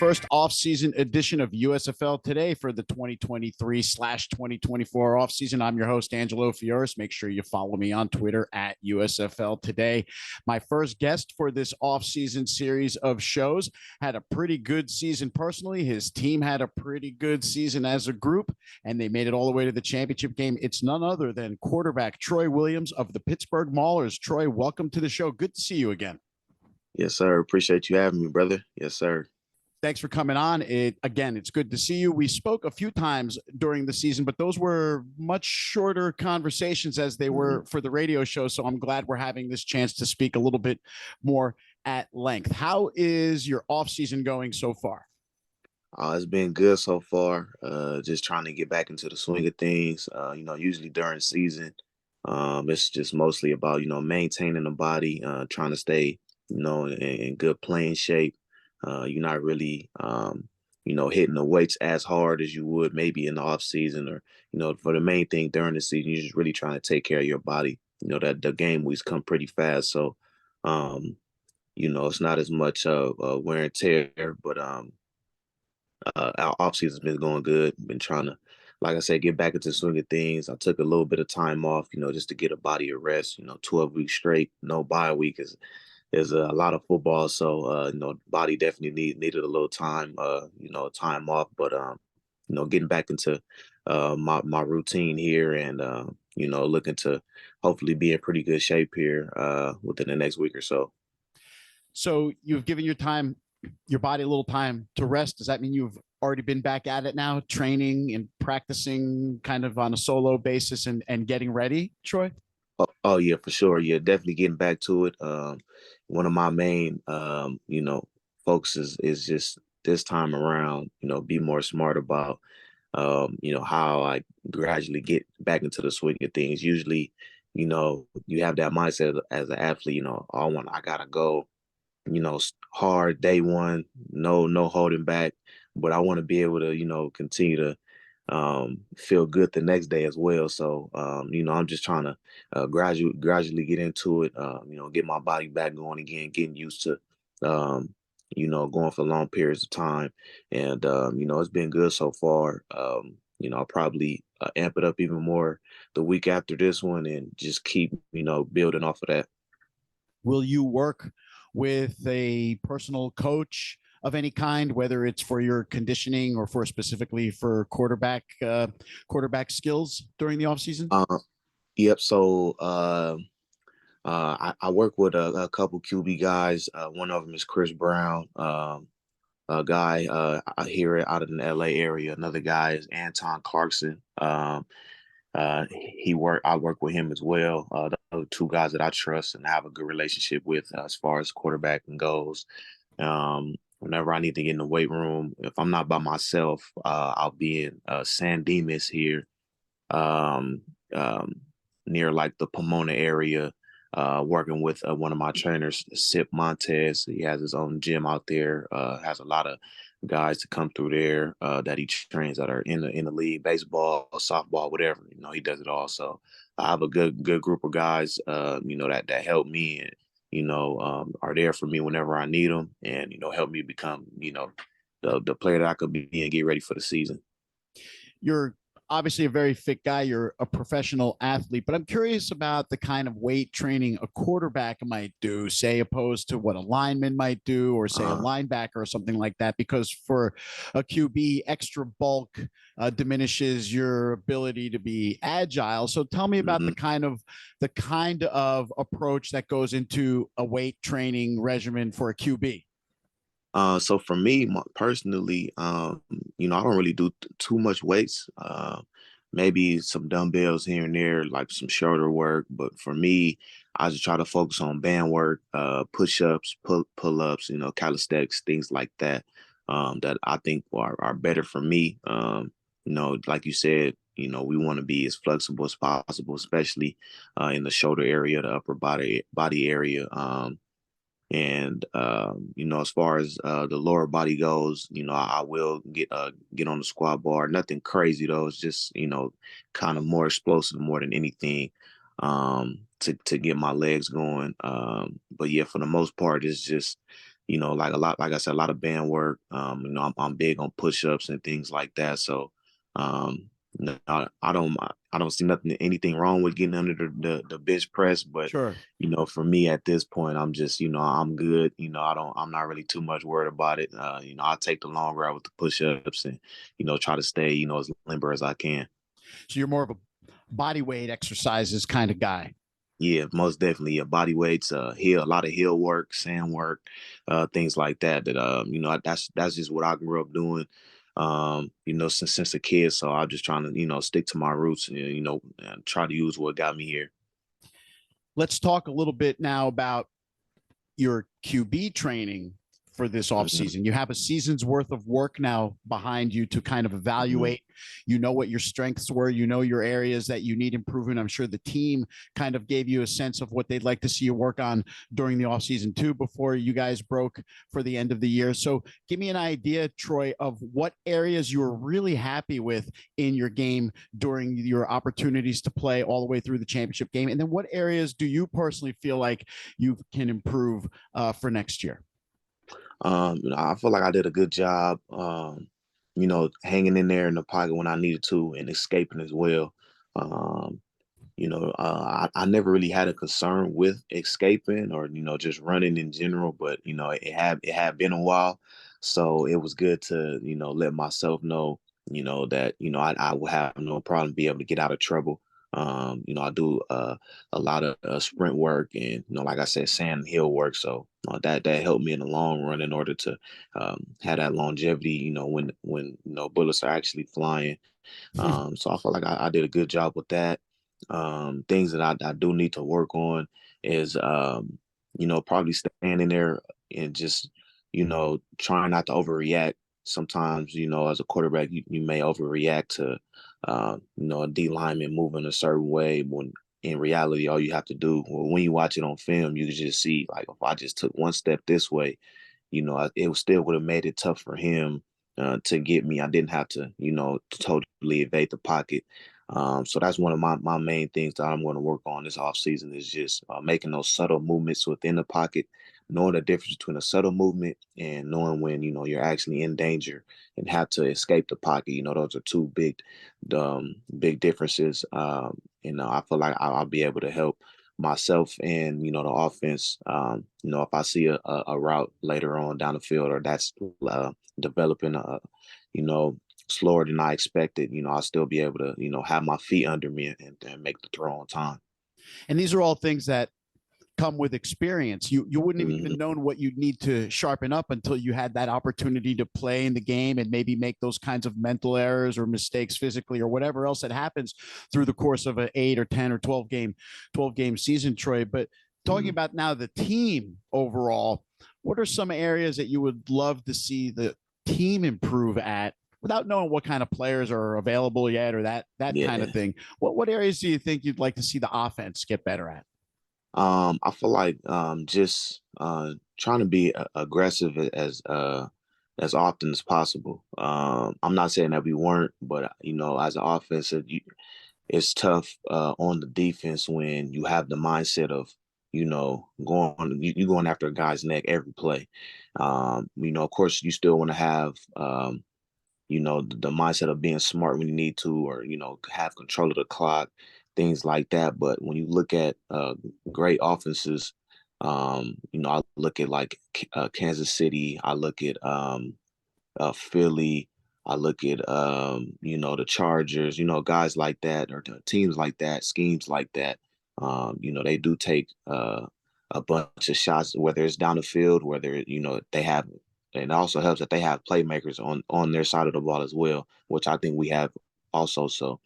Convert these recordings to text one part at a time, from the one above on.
first offseason edition of USFL Today for the 2023/2024 offseason. I'm your host, Angelo. Make sure you follow me on Twitter at USFL Today. My first guest for this offseason series of shows had a pretty good season personally. His team had a pretty good season as a group, and they made it all the way to the championship game. It's none other than quarterback Troy Williams of the Pittsburgh Maulers. Troy, welcome to the show. Good to see you again. Yes, sir. Appreciate you having me, brother. Yes, sir. Thanks for coming on. It's good to see you. We spoke a few times during the season, but those were much shorter conversations as they were for the radio show. So I'm glad we're having this chance to speak a little bit more at length. How is your off season going so far? It's been good so far. Just trying to get back into the swing of things. Usually during the season, it's just mostly about, maintaining the body, trying to stay, in good playing shape. You're not really, hitting the weights as hard as you would maybe in the off season, or, for the main thing during the season, you're just really trying to take care of your body. That the game weeks come pretty fast. So, it's not as much wear and tear, but our off season's been going good. Been trying to, like I said, get back into the swing of things. I took a little bit of time off, just to get a body of rest. 12 weeks straight, no bye week is a lot of football. So, body definitely needed a little time, time off. But, getting back into my routine here and, looking to hopefully be in pretty good shape here within the next week or so. So you've given your body a little time to rest. Does that mean you've already been back at it now, training and practicing kind of on a solo basis and getting ready, Troy? Oh yeah, for sure. Yeah, definitely getting back to it. One of my main, focuses is just this time around, be more smart about, how I gradually get back into the swing of things. Usually, you have that mindset as an athlete, I gotta go, hard day one, no holding back. But I want to be able to, continue to feel good the next day as well. So, I'm just trying to gradually get into it, get my body back going again, getting used to, going for long periods of time. And, it's been good so far. I'll probably amp it up even more the week after this one and just keep, building off of that. Will you work with a personal coach of any kind, whether it's for your conditioning or specifically for quarterback skills during the offseason? Yep. So I work with a couple QB guys. One of them is Chris Brown, a guy here out in the LA area. Another guy is Anton Clarkson. I work with him as well. The other two guys that I trust and have a good relationship with as far as quarterbacking goes. Whenever I need to get in the weight room, if I'm not by myself, I'll be in San Dimas here, near like the Pomona area, working with one of my trainers, Sip Montez. He has his own gym out there, has a lot of guys to come through there that he trains that are in the league, baseball, softball, whatever. He does it all. So I have a good group of guys, that help me and, are there for me whenever I need them and, help me become, the player that I could be and get ready for the season. You're obviously a very fit guy. You're a professional athlete, but I'm curious about the kind of weight training a quarterback might do, say, opposed to what a lineman might do, or say a linebacker or something like that, because for a QB, extra bulk diminishes your ability to be agile. So tell me about the kind of approach that goes into a weight training regimen for a QB. So for me personally, I don't really do too much weights. Maybe some dumbbells here and there, like some shoulder work. But for me, I just try to focus on band work, push-ups, pull-ups, calisthenics, things like that, that I think are better for me. Like you said, we want to be as flexible as possible, especially in the shoulder area, the upper body area. And as far as the lower body goes, I will get on the squat bar. Nothing crazy though. It's just kind of more explosive more than anything to get my legs going. But yeah, for the most part, it's just like like I said, a lot of band work. I'm big on push-ups and things like that. So, no, I don't see anything wrong with getting under the bench press, but Sure. for me at this point, I'm just, I'm good. I'm not really too much worried about it. I'll take the long route with the push-ups and, try to stay, as limber as I can. So you're more of a body weight exercises kind of guy. Yeah, most definitely. Yeah, body weights, a lot of hill work, sand work, things like that. That's just what I grew up doing. Since a kid. So I'm just trying to, stick to my roots and, and try to use what got me here. Let's talk a little bit now about your QB training for this offseason. You have a season's worth of work now behind you to kind of evaluate. You know what your strengths were, you know your areas that you need improvement. I'm sure the team kind of gave you a sense of what they'd like to see you work on during the offseason too before you guys broke for the end of the year. So give me an idea, Troy, of what areas you were really happy with in your game during your opportunities to play all the way through the championship game. And then what areas do you personally feel like you can improve for next year? I feel like I did a good job, hanging in there in the pocket when I needed to and escaping as well. Um, I never really had a concern with escaping or, just running in general, but, it had been a while. So it was good to, let myself know, that, I would have no problem be able to get out of trouble. I do a lot of sprint work and, like I said, sand and hill work. So that helped me in the long run in order to have that longevity, when bullets are actually flying. So I feel like I did a good job with that. Things that I do need to work on is, probably standing there and just, trying not to overreact. Sometimes, as a quarterback, you may overreact to, a D lineman moving a certain way when in reality, all you have to do, well, when you watch it on film, you can just see, like, if I just took one step this way, it still would have made it tough for him to get me. I didn't have to, totally evade the pocket. So that's one of my main things that I'm going to work on this offseason is just making those subtle movements within the pocket, knowing the difference between a subtle movement and knowing when, you're actually in danger and have to escape the pocket. Those are two big differences. I feel like I'll be able to help myself and the offense. If I see a route later on down the field or that's developing you know slower than I expected, I'll still be able to have my feet under me and make the throw on time. And these are all things that come with experience. You wouldn't have even Mhm. known what you'd need to sharpen up until you had that opportunity to play in the game and maybe make those kinds of mental errors or mistakes physically or whatever else that happens through the course of an 8 or 10 or 12 game season, Troy. But talking Mhm. about now the team overall, what are some areas that you would love to see the team improve at without knowing what kind of players are available yet or that kind of Yeah. thing? What areas do you think you'd like to see the offense get better at? I feel like just trying to be aggressive as often as possible. I'm not saying that we weren't, but as an offense, it's tough on the defense when you have the mindset of you going after a guy's neck every play. Of course, you still want to have the mindset of being smart when you need to, or have control of the clock, things like that. But when you look at great offenses, I look at like Kansas City, I look at Philly, I look at the Chargers, guys like that, or teams like that, schemes like that. They do take a bunch of shots, whether it's down the field, whether they have. And it also helps that they have playmakers on their side of the ball as well, which I think we have also. So,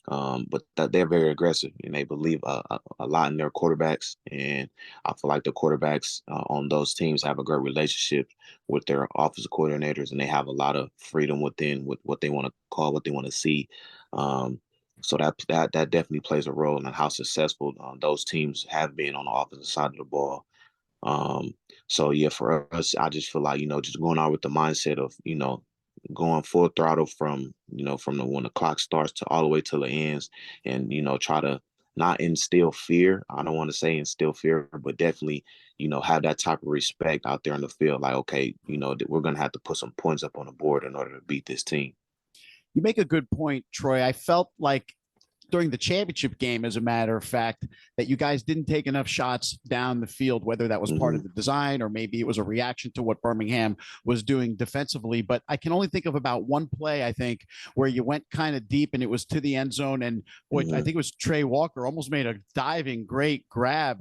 but they're very aggressive and they believe a lot in their quarterbacks. And I feel like the quarterbacks on those teams have a great relationship with their offensive coordinators, and they have a lot of freedom within with what they want to call, what they want to see. Um, so that definitely plays a role in how successful those teams have been on the offensive side of the ball. Um, so yeah, for us, I just feel like just going out with the mindset of going full throttle from from the when the clock starts to all the way till it ends, and try to not instill fear. I don't want to say instill fear, but definitely have that type of respect out there in the field. Like, okay, we're going to have to put some points up on the board in order to beat this team. You make a good point, Troy. I felt like during the championship game, as a matter of fact, that you guys didn't take enough shots down the field, whether that was part Mm-hmm. of the design or maybe it was a reaction to what Birmingham was doing defensively. But I can only think of about one play, I think, where you went kind of deep and it was to the end zone. And boy, I Mm-hmm. think it was Trey Walker almost made a diving great grab,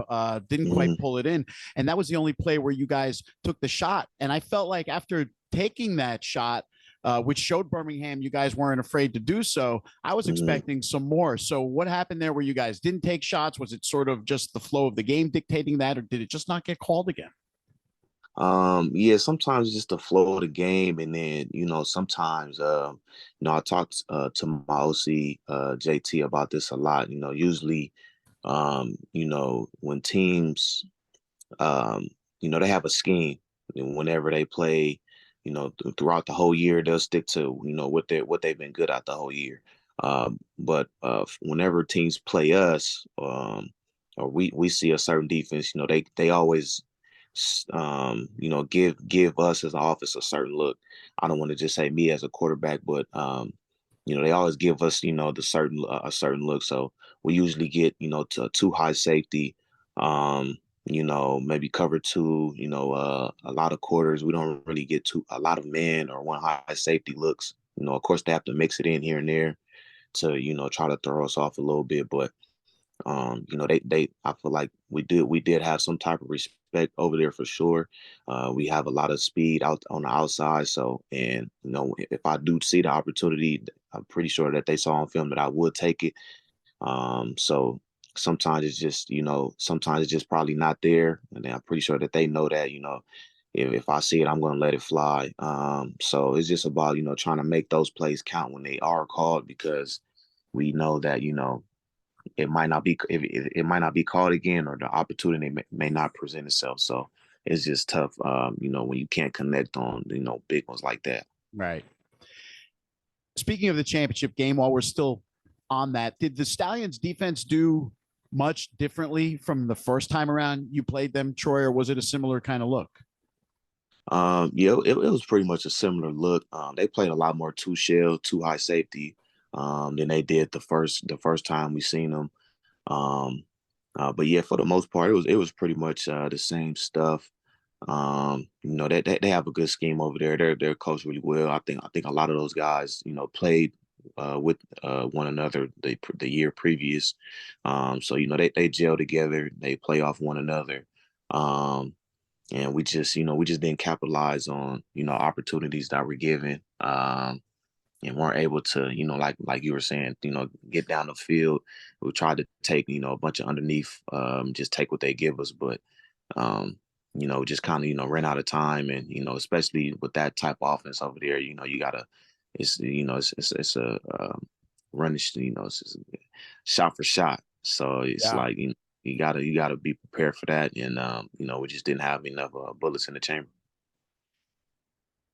didn't quite Mm-hmm. pull it in. And that was the only play where you guys took the shot. And I felt like after taking that shot, which showed Birmingham you guys weren't afraid to do so. I was Mm-hmm. expecting some more. So what happened there where you guys didn't take shots? Was it sort of just the flow of the game dictating that, or did it just not get called again? Yeah, sometimes it's just the flow of the game, and then sometimes I talked to my OC JT about this a lot. Usually, when teams, um, they have a scheme, and whenever they play, throughout the whole year, they'll stick to what they've been good at the whole year. But whenever teams play us, or we see a certain defense, they always give us as an office a certain look. I don't want to just say me as a quarterback, but they always give us, the certain a certain look. So we usually get, to a too high safety, maybe cover two, a lot of quarters. We don't really get to a lot of man or one high safety looks. Of course they have to mix it in here and there to, try to throw us off a little bit, but they I feel like we did have some type of respect over there for sure. We have a lot of speed out on the outside. So, and if I do see the opportunity, I'm pretty sure that they saw on film that I would take it. So sometimes it's just, sometimes it's just probably not there. And then I'm pretty sure that they know that, if I see it, I'm going to let it fly. So it's just about, trying to make those plays count when they are called, because we know that, it might not be called again, or the opportunity may not present itself. So it's just tough, when you can't connect on, big ones like that. Right. Speaking of the championship game, while we're still on that, did the Stallions defense do much differently from the first time around you played them, Troy, or was it a similar kind of look? Yeah, it was pretty much a similar look. They played a lot more two shell, two high safety, than they did the first time we seen them. Um, but yeah, for the most part, it was pretty much the same stuff. They have a good scheme over there. They're coached really well. I think a lot of those guys, played with one another the year previous. So they gel together. They play off one another. Um, and we just didn't capitalize on opportunities that were given. And weren't able to, like you were saying, get down the field. We tried to take, a bunch of underneath, just take what they give us, but just kind of, ran out of time. And, especially with that type of offense over there, you gotta, it's a running, it's just shot for shot. So it's Yeah. like, you gotta be prepared for that. And, we just didn't have enough bullets in the chamber.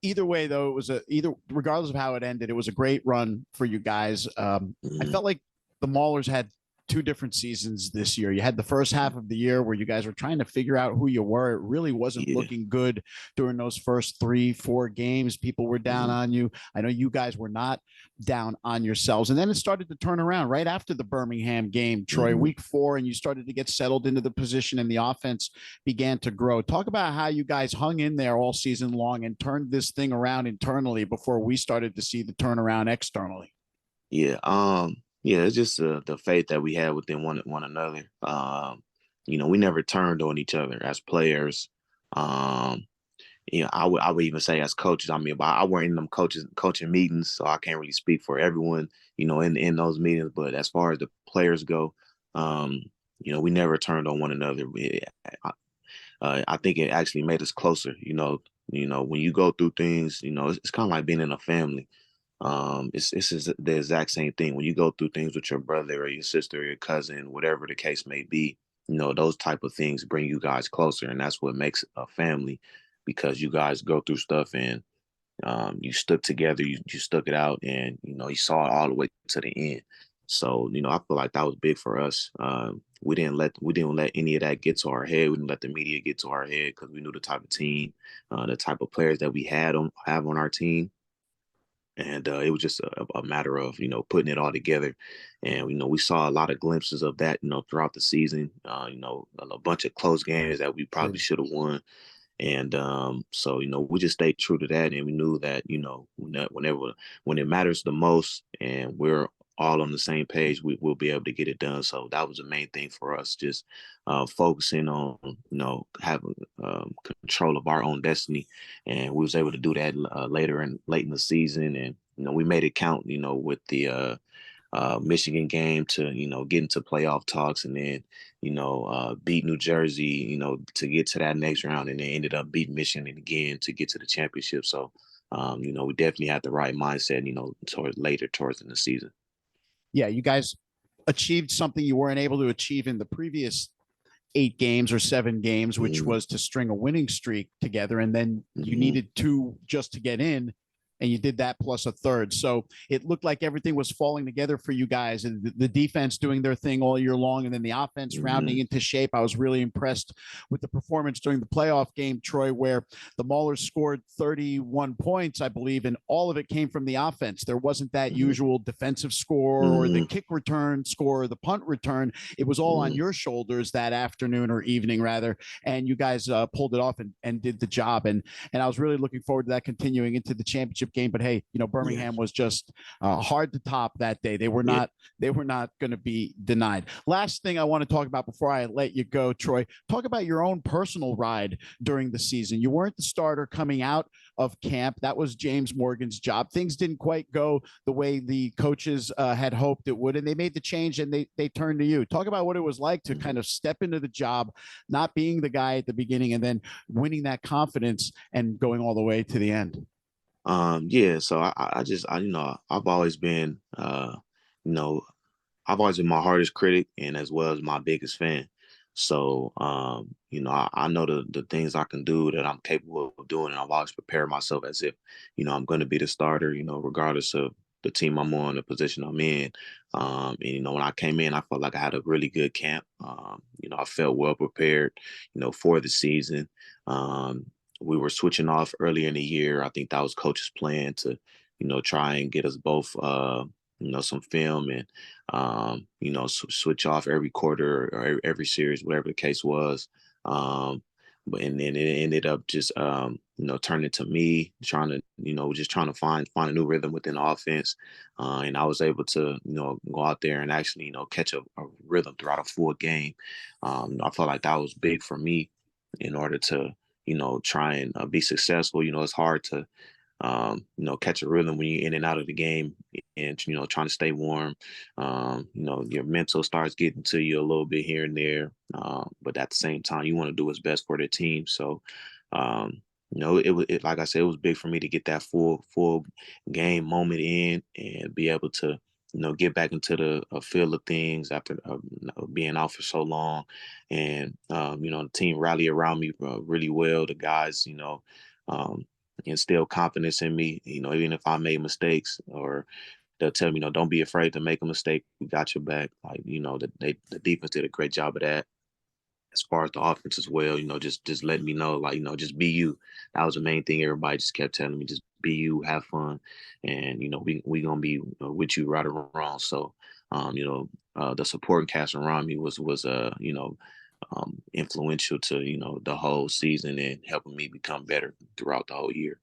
Either way, though, it was either regardless of how it ended, it was a great run for you guys. I Mhm. felt like the Maulers had two different seasons this year. You had the first half of the year where you guys were trying to figure out who you were. It really wasn't Yeah. looking good during those first 3-4 games. People were down Mhm. on you. I know you guys were not down on yourselves. And then it started to turn around right after the Birmingham game, Troy, Mhm. week 4, and you started to get settled into the position and the offense began to grow. Talk about how you guys hung in there all season long and turned this thing around internally before we started to see the turnaround externally. Yeah, yeah, it's just the faith that we had within one another. We never turned on each other as players. Um, I would even say as coaches. I mean, but I weren't in them coaching meetings, so I can't really speak for everyone, in those meetings. But as far as the players go, um, we never turned on one another. I think it actually made us closer. When you go through things, it's kind of like being in a family. It's the exact same thing. When you go through things with your brother or your sister or your cousin, whatever the case may be, those type of things bring you guys closer, and that's what makes a family, because you guys go through stuff, and you stuck together, you stuck it out, and you saw it all the way to the end. So I feel like that was big for us. we didn't let any of that get to our head. We didn't let the media get to our head because we knew the type of team, the type of players that we have on our team. And it was just a matter of, putting it all together. And, we saw a lot of glimpses of that, throughout the season, a bunch of close games that we probably should have won. And so, we just stayed true to that. And we knew that, when it matters the most and we're all on the same page, we'll be able to get it done. So that was the main thing for us, just focusing on, having control of our own destiny. And we was able to do that late in the season. And, we made it count, with the Michigan game to, get into playoff talks, and then, beat New Jersey, to get to that next round, and then ended up beating Michigan again to get to the championship. So, we definitely had the right mindset, towards in the season. Yeah, you guys achieved something you weren't able to achieve in the previous 8 games or 7 games, which was to string a winning streak together. And then you needed 2 just to get in. And you did that plus a third. So it looked like everything was falling together for you guys, and the defense doing their thing all year long, and then the offense rounding into shape. I was really impressed with the performance during the playoff game, Troy, where the Maulers scored 31 points, I believe, and all of it came from the offense. There wasn't that usual defensive score or the kick return score or the punt return. It was all on your shoulders that afternoon, or evening rather, and you guys pulled it off and did the job. And I was really looking forward to that continuing into the championship game. But hey, Birmingham was just hard to top that day. They were not going to be denied. Last thing I want to talk about before I let you go, Troy, talk about your own personal ride during the season. You weren't the starter coming out of camp. That was James Morgan's job. Things didn't quite go the way the coaches had hoped it would, and they made the change, and they turned to you. Talk about what it was like to kind of step into the job, not being the guy at the beginning, and then winning that confidence and going all the way to the end. So I've always been, I've always been my hardest critic, and as well as my biggest fan. So, I know the things I can do, that I'm capable of doing, and I've always prepared myself as if, I'm going to be the starter, regardless of the team I'm on, the position I'm in. And, when I came in, I felt like I had a really good camp. I felt well prepared, for the season. We were switching off earlier in the year. I think that was coach's plan to, try and get us both, some film, and, switch off every quarter or every series, whatever the case was. And then it ended up just, turning to me trying to find a new rhythm within the offense. And I was able to, go out there and actually, catch a rhythm throughout a full game. I felt like that was big for me in order to, try and be successful. It's hard to, catch a rhythm when you're in and out of the game, and, trying to stay warm. Your mental starts getting to you a little bit here and there. But at the same time, you want to do what's best for the team. So, like I said, it was big for me to get that full game moment in, and be able to, get back into the feel of things after being out for so long. And, the team rallied around me really well. The guys, instill confidence in me, even if I made mistakes, or they'll tell me, don't be afraid to make a mistake. We got your back. Like, the defense did a great job of that. As far as the offense as well, just letting me know, like, just be you. That was the main thing. Everybody just kept telling me, just be you, have fun, and we gonna be with you right or wrong. So, the supporting cast around me was influential to the whole season, and helping me become better throughout the whole year.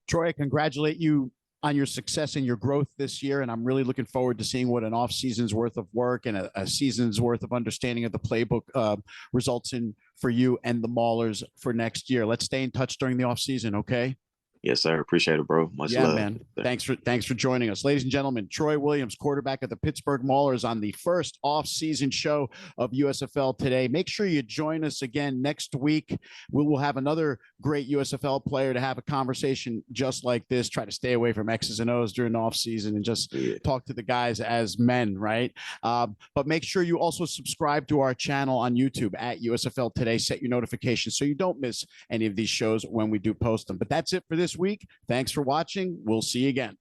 Troy, I congratulate you on your success and your growth this year. And I'm really looking forward to seeing what an off season's worth of work and a season's worth of understanding of the playbook results in for you and the Maulers for next year. Let's stay in touch during the off season. Okay. Yes, sir. Appreciate it, bro. Much love. Man. Thanks for joining us. Ladies and gentlemen, Troy Williams, quarterback of the Pittsburgh Maulers, on the first off-season show of USFL Today. Make sure you join us again next week. We will have another great USFL player to have a conversation just like this. Try to stay away from X's and O's during the off-season, and just talk to the guys as men, right? But make sure you also subscribe to our channel on YouTube at USFL Today. Set your notifications so you don't miss any of these shows when we do post them. But that's it for this week. Thanks for watching. We'll see you again.